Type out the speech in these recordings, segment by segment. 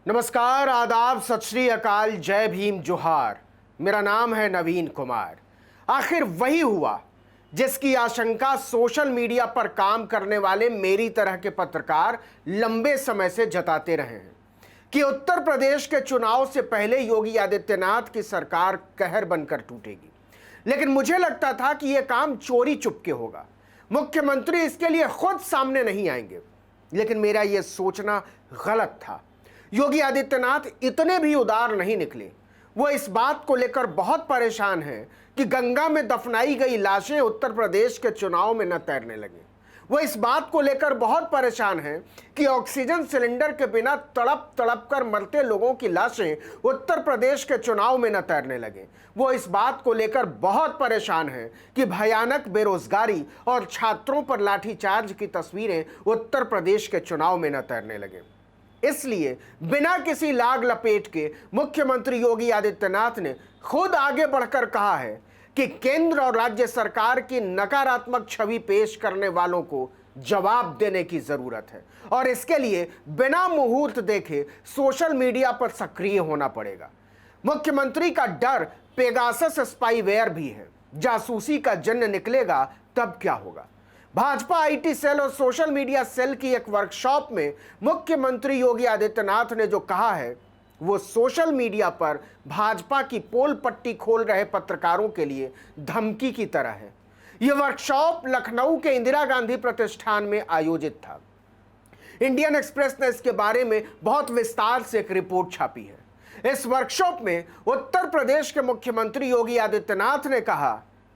नमस्कार, आदाब, सत श्री अकाल, जय भीम, जोहार। मेरा नाम है नवीन कुमार। आखिर वही हुआ जिसकी आशंका सोशल मीडिया पर काम करने वाले मेरी तरह के पत्रकार लंबे समय से जताते रहे हैं कि उत्तर प्रदेश के चुनाव से पहले योगी आदित्यनाथ की सरकार कहर बनकर टूटेगी। लेकिन मुझे लगता था कि यह काम चोरी चुपके होगा, मुख्यमंत्री इसके लिए खुद सामने नहीं आएंगे। लेकिन मेरा यह सोचना गलत था। योगी आदित्यनाथ इतने भी उदार नहीं निकले। वो इस बात को लेकर बहुत परेशान हैं कि गंगा में दफनाई गई लाशें उत्तर प्रदेश के चुनाव में न तैरने लगें। वो इस बात को लेकर बहुत परेशान हैं कि ऑक्सीजन सिलेंडर के बिना तड़प तड़प कर मरते लोगों की लाशें उत्तर प्रदेश के चुनाव में न तैरने लगें। वो इस बात को लेकर बहुत परेशान हैं कि भयानक बेरोजगारी और छात्रों पर लाठीचार्ज की तस्वीरें उत्तर प्रदेश के चुनाव में न तैरने लगें। इसलिए बिना किसी लाग लपेट के मुख्यमंत्री योगी आदित्यनाथ ने खुद आगे बढ़कर कहा है कि केंद्र और राज्य सरकार की नकारात्मक छवि पेश करने वालों को जवाब देने की जरूरत है और इसके लिए बिना मुहूर्त देखे सोशल मीडिया पर सक्रिय होना पड़ेगा। मुख्यमंत्री का डर पेगासस स्पाईवेयर भी है। जासूसी का जन्म निकलेगा तब क्या होगा। भाजपा आईटी सेल और सोशल मीडिया सेल की एक वर्कशॉप में मुख्यमंत्री योगी आदित्यनाथ ने जो कहा है वो सोशल मीडिया पर भाजपा की पोल पट्टी खोल रहे पत्रकारों के लिए धमकी की तरह है। यह वर्कशॉप लखनऊ के इंदिरा गांधी प्रतिष्ठान में आयोजित था। इंडियन एक्सप्रेस ने इसके बारे में बहुत विस्तार से एक रिपोर्ट छापी है। इस वर्कशॉप में उत्तर प्रदेश के मुख्यमंत्री योगी आदित्यनाथ ने कहा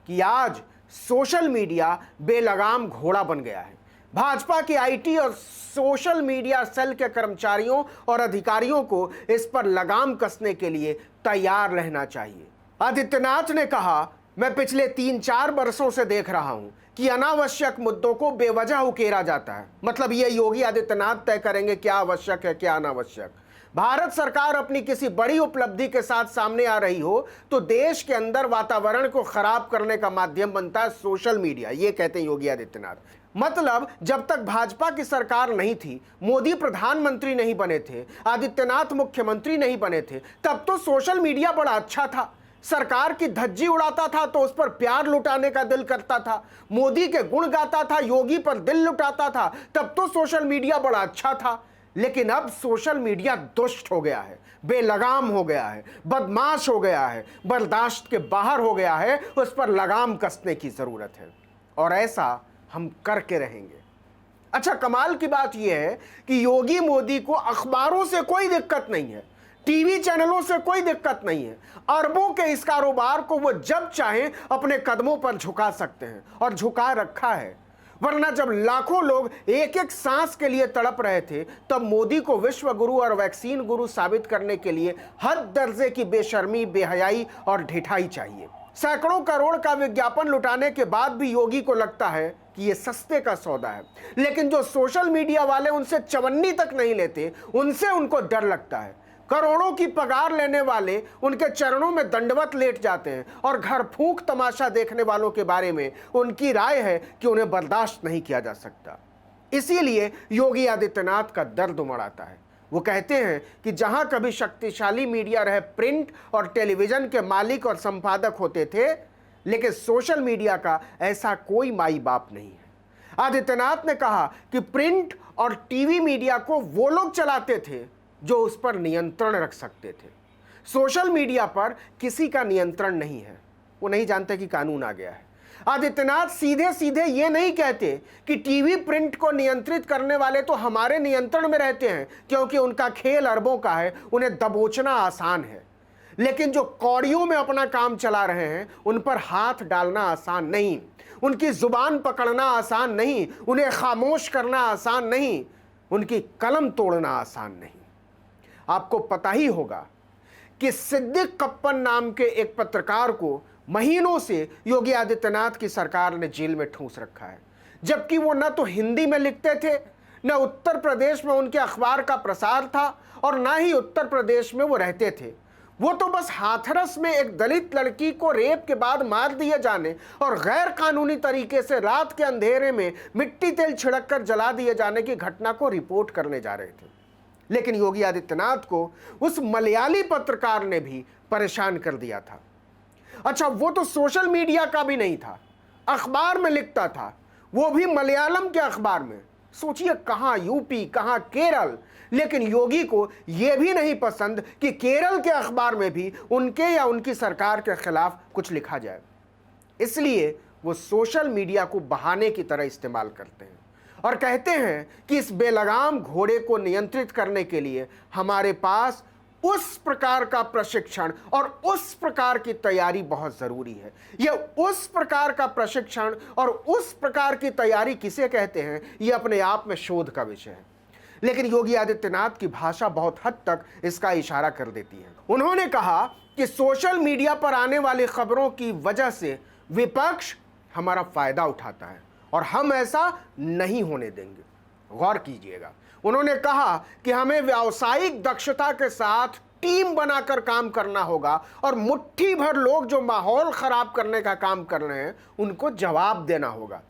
कि आज सोशल मीडिया बेलगाम घोड़ा बन गया है। भाजपा की आईटी और सोशल मीडिया सेल के कर्मचारियों और अधिकारियों को इस पर लगाम कसने के लिए तैयार रहना चाहिए। आदित्यनाथ ने कहा, मैं पिछले 3-4 वर्षों से देख रहा हूं कि अनावश्यक मुद्दों को बेवजह उकेरा जाता है। मतलब ये योगी आदित्यनाथ तय करेंगे क्या आवश्यक है क्या अनावश्यक। भारत सरकार अपनी किसी बड़ी उपलब्धि के साथ सामने आ रही हो तो देश के अंदर वातावरण को खराब करने का माध्यम बनता है सोशल मीडिया, ये कहते हैं योगी आदित्यनाथ। मतलब जब तक भाजपा की सरकार नहीं थी, मोदी प्रधानमंत्री नहीं बने थे, आदित्यनाथ मुख्यमंत्री नहीं बने थे, तब तो सोशल मीडिया बड़ा अच्छा था। सरकार की धज्जी उड़ाता था तो उस पर प्यार लुटाने का दिल करता था, मोदी के गुण गाता था, योगी पर दिल लुटाता था, तब तो सोशल मीडिया बड़ा अच्छा था। लेकिन अब सोशल मीडिया दुष्ट हो गया है, बेलगाम हो गया है, बदमाश हो गया है, बर्दाश्त के बाहर हो गया है। उस पर लगाम कसने की जरूरत है और ऐसा हम करके रहेंगे। अच्छा, कमाल की बात यह है कि योगी मोदी को अखबारों से कोई दिक्कत नहीं है, टीवी चैनलों से कोई दिक्कत नहीं है। अरबों के इस कारोबार को वो जब चाहें अपने कदमों पर झुका सकते हैं और झुका रखा है। वरना जब लाखों लोग एक एक सांस के लिए तड़प रहे थे तब मोदी को विश्व गुरु और वैक्सीन गुरु साबित करने के लिए हद दर्जे की बेशर्मी, बेहयाई और ढिठाई चाहिए। सैकड़ों करोड़ का विज्ञापन लुटाने के बाद भी योगी को लगता है कि यह सस्ते का सौदा है। लेकिन जो सोशल मीडिया वाले उनसे चवन्नी तक नहीं लेते, उनसे उनको डर लगता है। करोड़ों की पगार लेने वाले उनके चरणों में दंडवत लेट जाते हैं और घर फूंक तमाशा देखने वालों के बारे में उनकी राय है कि उन्हें बर्दाश्त नहीं किया जा सकता। इसीलिए योगी आदित्यनाथ का दर्द उमड़ाता है। वो कहते हैं कि जहां कभी शक्तिशाली मीडिया रहे प्रिंट और टेलीविजन के मालिक और संपादक होते थे, लेकिन सोशल मीडिया का ऐसा कोई माई बाप नहीं है। आदित्यनाथ ने कहा कि प्रिंट और टीवी मीडिया को वो लोग चलाते थे जो उस पर नियंत्रण रख सकते थे। सोशल मीडिया पर किसी का नियंत्रण नहीं है। वो नहीं जानते कि कानून आ गया है। आदित्यनाथ सीधे सीधे ये नहीं कहते कि टीवी प्रिंट को नियंत्रित करने वाले तो हमारे नियंत्रण में रहते हैं क्योंकि उनका खेल अरबों का है, उन्हें दबोचना आसान है। लेकिन जो कौड़ियों में अपना काम चला रहे हैं उन पर हाथ डालना आसान नहीं, उनकी जुबान पकड़ना आसान नहीं, उन्हें खामोश करना आसान नहीं, उनकी कलम तोड़ना आसान नहीं। आपको पता ही होगा कि सिद्दीक कप्पन नाम के एक पत्रकार को महीनों से योगी आदित्यनाथ की सरकार ने जेल में ठूंस रखा है, जबकि वो न तो हिंदी में लिखते थे, न उत्तर प्रदेश में उनके अखबार का प्रसार था और न ही उत्तर प्रदेश में वो रहते थे। वो तो बस हाथरस में एक दलित लड़की को रेप के बाद मार दिए जाने और गैर कानूनी तरीके से रात के अंधेरे में मिट्टी तेल छिड़क कर जला दिए जाने की घटना को रिपोर्ट करने जा रहे थे। लेकिन योगी आदित्यनाथ को उस मलयाली पत्रकार ने भी परेशान कर दिया था। अच्छा, वो तो सोशल मीडिया का भी नहीं था, अखबार में लिखता था, वो भी मलयालम के अखबार में। सोचिए, कहां यूपी, कहां केरल। लेकिन योगी को यह भी नहीं पसंद कि केरल के अखबार में भी उनके या उनकी सरकार के खिलाफ कुछ लिखा जाए। इसलिए वो सोशल मीडिया को बहाने की तरह इस्तेमाल करते हैं और कहते हैं कि इस बेलगाम घोड़े को नियंत्रित करने के लिए हमारे पास उस प्रकार का प्रशिक्षण और उस प्रकार की तैयारी बहुत जरूरी है। यह उस प्रकार का प्रशिक्षण और उस प्रकार की तैयारी किसे कहते हैं, यह अपने आप में शोध का विषय है। लेकिन योगी आदित्यनाथ की भाषा बहुत हद तक इसका इशारा कर देती है। उन्होंने कहा कि सोशल मीडिया पर आने वाली खबरों की वजह से विपक्ष हमारा फायदा उठाता है और हम ऐसा नहीं होने देंगे। गौर कीजिएगा, उन्होंने कहा कि हमें व्यावसायिक दक्षता के साथ टीम बनाकर काम करना होगा और मुट्ठी भर लोग जो माहौल खराब करने का काम कर रहे हैं उनको जवाब देना होगा।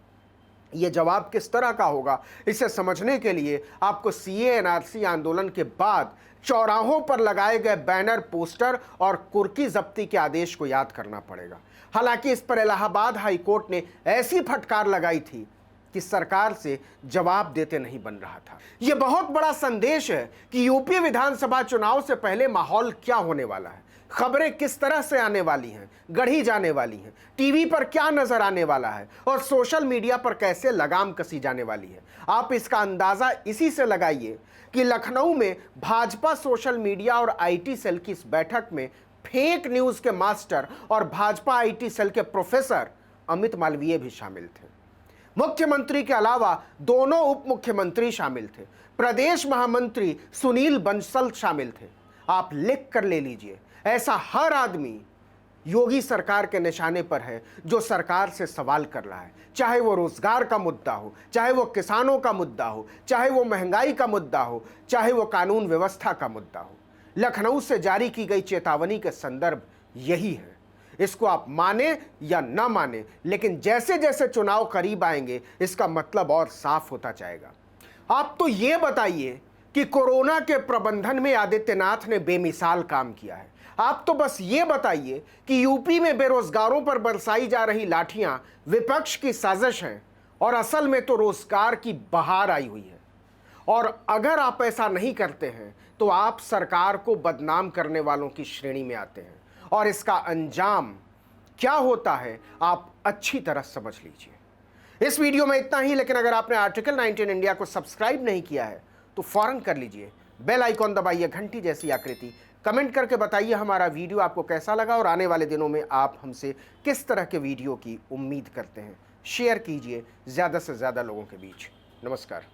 यह जवाब किस तरह का होगा, इसे समझने के लिए आपको सीए एनआरसी आंदोलन के बाद चौराहों पर लगाए गए बैनर, पोस्टर और कुर्की जब्ती के आदेश को याद करना पड़ेगा। हालांकि इस पर इलाहाबाद हाई कोर्ट ने ऐसी फटकार लगाई थी कि सरकार से जवाब देते नहीं बन रहा था। यह बहुत बड़ा संदेश है कि यूपी विधानसभा चुनाव से पहले माहौल क्या होने वाला है, खबरें किस तरह से आने वाली हैं, गढ़ी जाने वाली हैं, टीवी पर क्या नजर आने वाला है और सोशल मीडिया पर कैसे लगाम कसी जाने वाली है। आप इसका अंदाजा इसी से लगाइए कि लखनऊ में भाजपा सोशल मीडिया और आईटी सेल की इस बैठक में फेक न्यूज के मास्टर और भाजपा आईटी सेल के प्रोफेसर अमित मालवीय भी शामिल थे। मुख्यमंत्री के अलावा दोनों उप मुख्यमंत्री शामिल थे, प्रदेश महामंत्री सुनील बंसल शामिल थे। आप लिख कर ले लीजिए, ऐसा हर आदमी योगी सरकार के निशाने पर है जो सरकार से सवाल कर रहा है, चाहे वो रोजगार का मुद्दा हो, चाहे वो किसानों का मुद्दा हो, चाहे वो महंगाई का मुद्दा हो, चाहे वो कानून व्यवस्था का मुद्दा हो। लखनऊ से जारी की गई चेतावनी के संदर्भ यही है। इसको आप माने या ना माने, लेकिन जैसे जैसे चुनाव करीब आएंगे इसका मतलब और साफ होता जाएगा। आप तो ये बताइए कि कोरोना के प्रबंधन में आदित्यनाथ ने बेमिसाल काम किया है। आप तो बस ये बताइए कि यूपी में बेरोजगारों पर बरसाई जा रही लाठियां विपक्ष की साजिश हैं और असल में तो रोजगार की बहार आई हुई है। और अगर आप ऐसा नहीं करते हैं तो आप सरकार को बदनाम करने वालों की श्रेणी में आते हैं और इसका अंजाम क्या होता है आप अच्छी तरह समझ लीजिए। इस वीडियो में इतना ही, लेकिन अगर आपने आर्टिकल 19 इंडिया को सब्सक्राइब नहीं किया है तो फौरन कर लीजिए। बेल आइकॉन दबाइए, घंटी जैसी आकृति। कमेंट करके बताइए हमारा वीडियो आपको कैसा लगा और आने वाले दिनों में आप हमसे किस तरह के वीडियो की उम्मीद करते हैं। शेयर कीजिए ज़्यादा से ज़्यादा लोगों के बीच। नमस्कार।